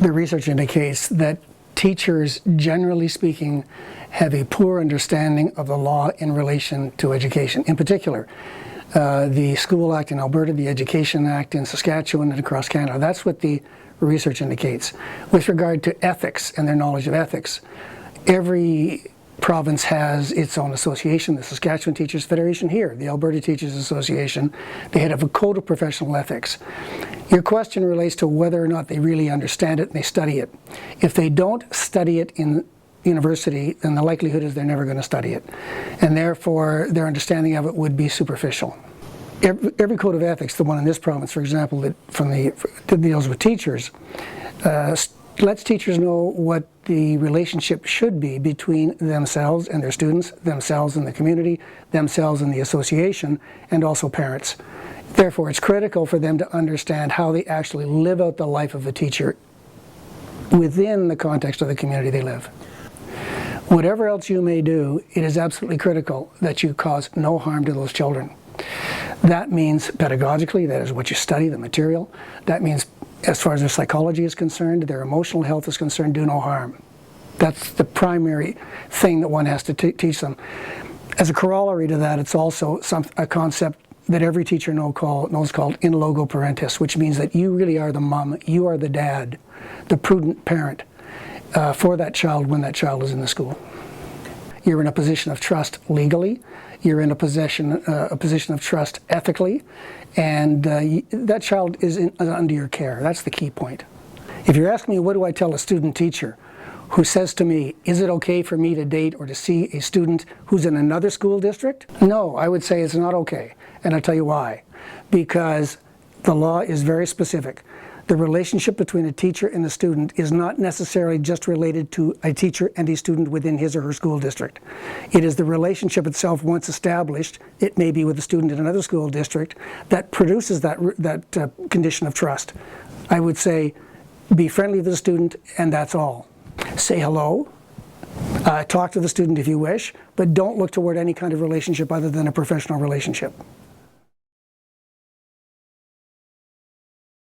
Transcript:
The research indicates that teachers, generally speaking, have a poor understanding of the law in relation to education. In particular, the School Act in Alberta, the Education Act in Saskatchewan and across Canada. That's what the research indicates. With regard to ethics and their knowledge of ethics, every province has its own association. The Saskatchewan Teachers Federation here, the Alberta Teachers Association, they have a code of professional ethics. Your question relates to whether or not they really understand it and they study it. If they don't study it in university, then the likelihood is they're never going to study it. And therefore, their understanding of it would be superficial. Every code of ethics, the one in this province, for example, that deals with teachers, lets teachers know what the relationship should be between themselves and their students, themselves and the community, themselves and the association, and also parents. Therefore, it's critical for them to understand how they actually live out the life of a teacher within the context of the community they live. Whatever else you may do, it is absolutely critical that you cause no harm to those children. That means pedagogically, that is what you study, the material. That means as far as their psychology is concerned, their emotional health is concerned, do no harm. That's the primary thing that one has to teach them. As a corollary to that, it's also a concept that every teacher knows called in loco parentis, which means that you really are the mom, you are the dad, the prudent parent for that child when that child is in the school. You're in a position of trust legally, you're in a position of trust ethically, and that child is under your care. That's the key point. If you're asking me, what do I tell a student teacher who says to me, is it okay for me to date or to see a student who's in another school district? No, I would say it's not okay, and I'll tell you why. Because the law is very specific. The relationship between a teacher and a student is not necessarily just related to a teacher and a student within his or her school district. It is the relationship itself, once established, it may be with a student in another school district, that produces that condition of trust. I would say, be friendly to the student, and that's all. Say hello, talk to the student if you wish, but don't look toward any kind of relationship other than a professional relationship.